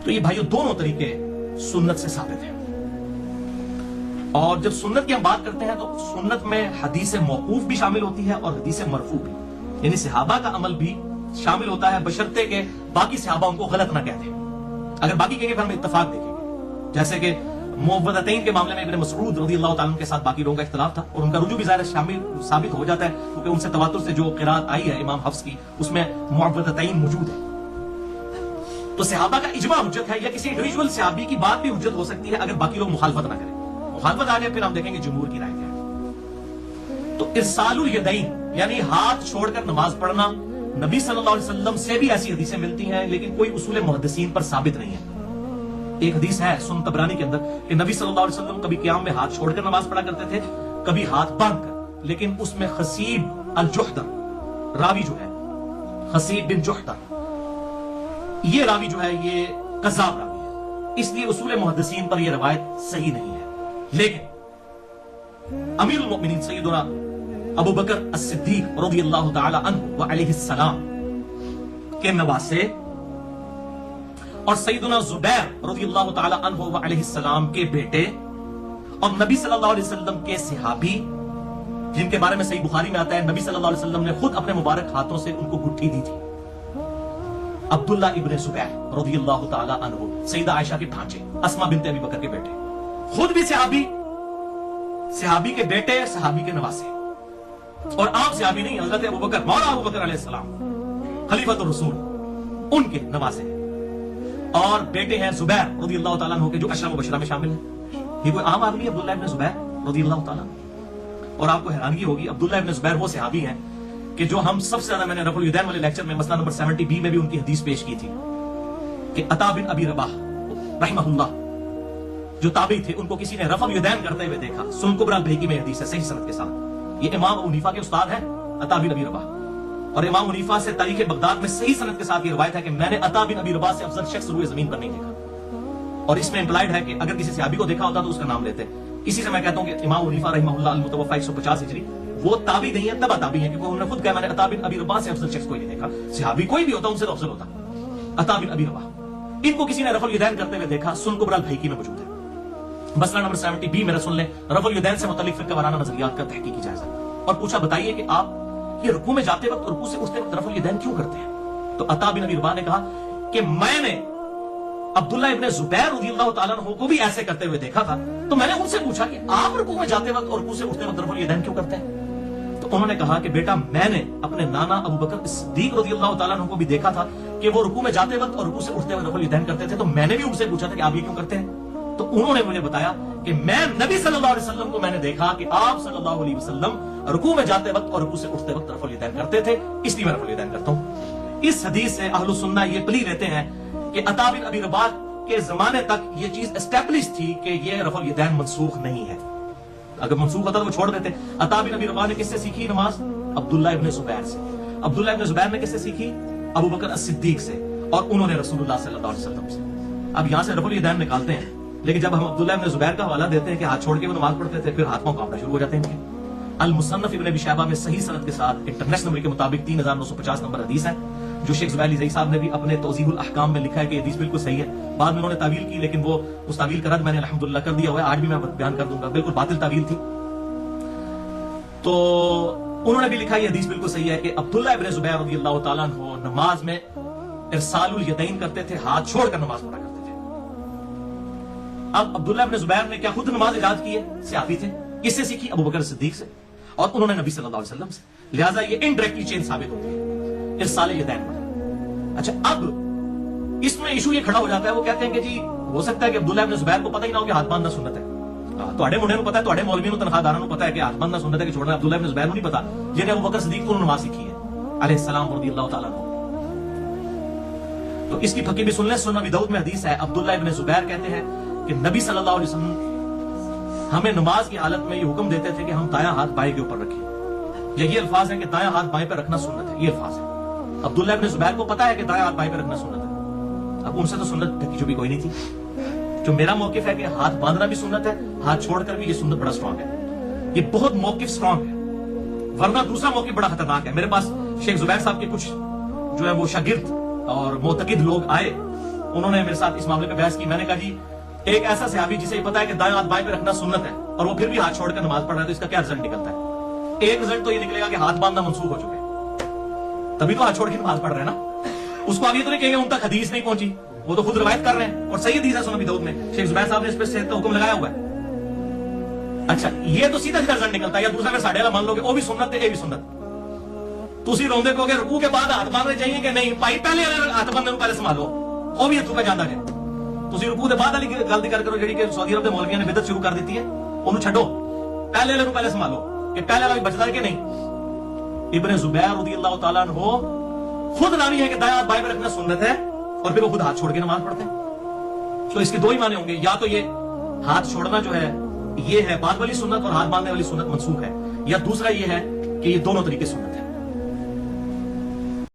تو یہ بھائیوں دونوں طریقے سنت سے ثابت ہیں. اور جب سنت کی ہم بات کرتے ہیں تو سنت میں حدیث موقوف بھی شامل ہوتی ہے اور حدیث مرفوع بھی، یعنی صحابہ کا عمل بھی شامل ہوتا ہے، بشرطے کہ باقی صحابہ ان کو غلط نہ کہتے. اگر باقی کہیں گے پھر ہم اتفاق دیکھیں گے، جیسے کہ معوذتین کے معاملے میں ابن مسعود رضی اللہ تعالیٰ عنہ کے ساتھ باقی لوگوں کا اختلاف تھا، اور ان کا رجوع بھی ظاہر شامل ثابت ہو جاتا ہے کیونکہ ان سے تواتر سے جو قرات آئی ہے امام حفص کی اس میں معوذتین موجود ہے. تو صحابہ کا اجماع حجت ہے، یا کسی انڈیویجول صحابی کی بات بھی حجت ہو سکتی ہے اگر باقی لوگ مخالفت نہ کریں. مخالفت آ جائے پھر ہم دیکھیں گے جمہور کی رائے کیا ہے. تو ارسال الیدین یعنی ہاتھ چھوڑ کر نماز پڑھنا، نبی صلی اللہ علیہ وسلم سے بھی ایسی حدیثیں ملتی ہیں لیکن کوئی اصول محدثین پر ثابت نہیں ہے. ایک حدیث ہے سنن طبرانی کے اندر کہ نبی صلی اللہ علیہ وسلم کبھی قیام میں ہاتھ چھوڑ کر نماز پڑھا کرتے تھے، کبھی ہاتھ باندھ کر، لیکن اس میں خصیب الجحدہ راوی جو ہے، خصیب بن جحدہ، یہ راوی جو ہے یہ کذاب راوی ہے، اس لیے اصول محدثین پر یہ روایت صحیح نہیں ہے. لیکن امیر المؤمنین سیدنا ابو بکر الصدیق رضی اللہ تعالی عنہ وعلیہ السلام کے نواسے اور سیدنا زبیر رضی اللہ تعالی عنہ وعلیہ السلام کے بیٹے اور نبی صلی اللہ علیہ وسلم کے صحابی جن کے بارے میں صحیح بخاری میں آتا ہے نبی صلی اللہ علیہ وسلم نے خود اپنے مبارک ہاتھوں سے ان کو گٹھی دی تھی، عبداللہ ابن زبیر رضی اللہ تعالی عنہ سیدہ عائشہ کے بھانجے اسما بنت ابی بکر کے بیٹے، خود بھی صحابی کے بیٹے، صحابی کے نواسے، اور عام صحابی نہیں، حضرت ابو بکر مولا ابو بکر علیہ السلام خلیفۃ الرسول ان کے نواسے، اور بیٹے ہیں زبیر رضی اللہ تعالیٰ عنہ کے جو عشرہ مبشرہ میں شامل ہیں. یہ کوئی عام آدمی ہے عبداللہ ابن زبیر رضی اللہ تعالیٰ عنہ. اور آپ کو حیرانگی ہوگی عبداللہ ابن زبیر وہ صحابی ہیں کہ جو ہم سب سے زیادہ، میں نے رفع الیدین والے لیکچر میں مسئلہ نمبر 70B میں بھی ان کی حدیث پیش کی تھی کہ عطا بن ابی رباح رحمہ اللہ جو تابعی تھے، ان کو کسی نے رفع الیدین کرتے ہوئے دیکھا. سنن کبری البیہقی میں حدیث ہے صحیح سند کے ساتھ. یہ امام ابو حنیفہ کے استاد ہیں عطا بن ابی رباح، اور امام حنیفہ سے تاریخ بغداد میں صحیح سند کے ساتھ یہ روایت ہے کہ میں نے عطا بن ابی رباح سے افضل شخص روئے زمین پر نہیں دیکھا. اور اس میں امپلائڈ ہے کہ اگر کسی صحابی کو دیکھا ہوتا تو اس کا نام لیتے. اسی سے میں کہتا ہوں کہ امام حنیفہ رحمہ اللہ المتوفی 150 ہجری وہ تابعی نہیں ہے، تبع تابعی ہے، کیونکہ انہوں نے خود کہا میں نے عطا بن ابی رباح سے افضل شخص کوئی نہیں دیکھا. صحابی کوئی بھی ہوتا ان سے تو افضل ہوتا عطا بن ابی رباح. ان کو کسی نے رفع الیدین کرتے ہوئے دیکھا، سنن کبری البیہقی میں موجود ہے. مسئلہ نمبر 70B میرا سن لیں، رفع الیدین سے متعلق فقہ وارانہ نظریات کا تحقیقی جائزہ. اور پوچھا بتائیے کہ آپ یہ رکوع میں جاتے وقت اور رکوع سے اٹھتے وقت رفع الیدین کیوں کرتے ہیں؟ تو عطا بن ابی رباح نے کہا کہ میں نے عبداللہ ابن زبیر رضی اللہ تعالیٰ عنہ کو بھی ایسے کرتے ہوئے دیکھا تھا، تو میں نے ان سے پوچھا کہ آپ رکوع میں جاتے وقت اور رکوع سے اٹھتے وقت رفع الیدین کیوں کرتے ہیں؟ تو انہوں نے کہا کہ بیٹا میں نے اپنے نانا ابو بکر صدیق رضی اللہ تعالیٰ عنہ کو بھی دیکھا تھا کہ وہ رکوع میں جاتے وقت اور رکوع سے اٹھتے وقت رفع الیدین کرتے تھے، تو میں نے بھی ان سے پوچھا تھا کہ آپ یہ کیوں کرتے ہیں؟ تو انہوں نے مجھے بتایا کہ میں نبی صلی اللہ علیہ وسلم کو میں نے دیکھا کہ آپ صلی اللہ علیہ وسلم رکوع میں جاتے وقت اور رکوع سے اٹھتے وقت رفع الیدین کرتے تھے، اس لیے میں رفع الیدین کرتا ہوں. اس حدیث سے اہل سنہ یہ پلی لیتے ہیں کہ عطا بن ابی رباح کے زمانے تک یہ چیز اسٹیبلش تھی کہ یہ رفع الیدین منسوخ نہیں ہے. اگر منسوخ ہوتا تو وہ چھوڑ دیتے. عطا بن ابی رباح نے کس سے سیکھی نماز؟ عبداللہ ابن زبیر سے. عبداللہ ابن زبیر نے کس سے سیکھی؟ ابو بکر الصدیق سے، اور انہوں نے رسول اللہ صلی اللہ علیہ وسلم سے. اب یہاں سے رفع الیدین نکالتے ہیں، لیکن جب ہم عبداللہ ابن زبیر کا حوالہ دیتے ہیں کہ ہاتھ چھوڑ کے وہ نماز پڑھتے تھے، پھر ہاتھ پاؤں کانپنا شروع ہو جاتے ہیں. المصنف ابن ابی شیبہ میں صحیح سند کے ساتھ انٹرنیشنل نمبر کے مطابق 3950 نمبر حدیث ہے، جو شیخ زبیر علی صاحب نے بھی اپنے توضیح الاحکام میں لکھا ہے کہ یہ حدیث بالکل صحیح ہے. بعد میں انہوں نے تعویل کی، لیکن وہ اس تعویل کا رد میں نے الحمدللہ کر دیا ہوا ہے، آج بھی میں بیان کر دوں گا، بالکل باطل تعویل تھی. تو انہوں نے بھی لکھا یہ حدیث بالکل صحیح ہے کہ عبداللہ ابن زبیر رضی اللہ تعالیٰ عنہ نماز میں ارسال الیدین کرتے تھے، ہاتھ چھوڑ کر نماز پڑھا کرتے تھے. اب عبداللہ ابن زبیر نے کیا خود نماز ایجاد کی ہے؟ صحابی تھے. کس سے سیکھی؟ ابو بکر صدیق سے، اور انہوں نے نبی صلی اللہ علیہ وسلم سے. لہٰذا یہ انڈائریکٹلی چین ثابت ہوتی ہے ارسال الیدین پر. اچھا اب اس میں ایشو یہ کھڑا ہو جاتا ہے، وہ کہتے ہیں کہ جی ہو سکتا ہے کہ عبداللہ ابن زبیر کو پتہ ہی نہ ہو کہ ہاتھ باندھنا سنت ہے. تواڈے منڈے نوں پتہ ہے، تواڈے مولوی نوں تنخواہداراں نوں پتہ ہے کہ ہاتھ باندھنا سنت ہے کہ چھوڑنا. عبداللہ ابن زبیر نوں نہیں پتہ، جنہیں ابو بکر صدیق کو نماز سیکھی ہے علیہ السلام رضی اللہ تعالیٰ عنہ. تو اس کی پھکی بھی سن لیں. سنن ابی داؤد میں حدیث ہے، عبداللہ ابن زبیر کہتے ہیں کہ نبی صلی اللہ علیہ وسلم ہمیں نماز کی حالت میں یہ حکم دیتے تھے کہ ہم دایاں ہاتھ بائیں کے اوپر رکھیں. یہ الفاظ ہیں کہ دایاں ہاتھ بائیں پہ رکھنا سنت ہے، یہ الفاظ ہے. عبداللہ ابن زبیر کو پتا ہے کہ دایاں ہاتھ بائیں پہ رکھنا سنت ہے. اب ان سے تو سنت ڈھکی چھپی کوئی نہیں تھی. جو میرا موقف ہے کہ ہاتھ باندھنا بھی سنت ہے، ہاتھ چھوڑ کر بھی یہ سنت بڑا سٹرانگ ہے. یہ بہت موقف سٹرانگ ہے، ورنہ دوسرا موقف بڑا خطرناک ہے. میرے پاس شیخ زبیر صاحب کے کچھ جو ہے وہ شاگرد اور معتقد لوگ آئے انہوں نے میرے ساتھ اس معاملے پہ بحث کی. میں نے کہا جی ایک ایسا صحابی جسے یہ پتا ہے کہ دائیں ہاتھ بائیں پہ رکھنا سنت ہے اور وہ پھر بھی ہاتھ چھوڑ کر نماز پڑھ رہا ہے تو اس کا کیا رزلٹ نکلتا ہے؟ ایک رزلٹ تو یہ نکلے گا کہ ہاتھ باندھنا منسوخ ہو چکے, تبھی تو ہاتھ چھوڑ کے نماز پڑھ رہے ہیں نا. اس کو اب یہ تو نہیں کہیں گے ان تک حدیث نہیں پہنچی, وہ تو خود روایت کر رہے ہیں اور صحیح حدیث ہے سنن ابی داؤد میں. شیخ زبیر صاحب نے اس پہ صحت کا حکم لگایا ہوا ہے. اچھا یہ تو سیدھا رزلٹ نکلتا ہے. یا دوسرا میں ساڑھے والا مان لو کہ وہ بھی سنت ہے, یہ بھی سنت. تسی روندے کو کہ رکوع کے بعد ہاتھ باندھنے چاہیے کہ نہیں, بھائی پہلے ہاتھ باندھنے کو پہلے سنبھالو, وہ بھی ہتھوں پہ جانا ہے. تسی رکوع کے بعد والی غلطی کر کرو جڑی کہ سعودی عرب کے مولویوں نے بدعت شروع کر دیتی ہے, انہوں چھڈو, پہلے والے کو پہلے سنبھالو کہ پہلے والا بھی بچتا ہے کہ نہیں. ابن زبیر رضی اللہ تعالیٰ عنہ خود راوی ہے کہ دائیں ہاتھ بائیں پہ رکھنا سنت ہے اور پھر وہ خود ہاتھ چھوڑ کے نماز پڑھتے ہیں. تو اس کے دو ہی معنی ہوں گے, یا تو یہ ہاتھ چھوڑنا جو ہے یہ ہے بعد والی سنت اور ہاتھ باندھنے والی سنت منسوخ ہے, یا دوسرا یہ ہے کہ یہ دونوں طریقے سنت ہے.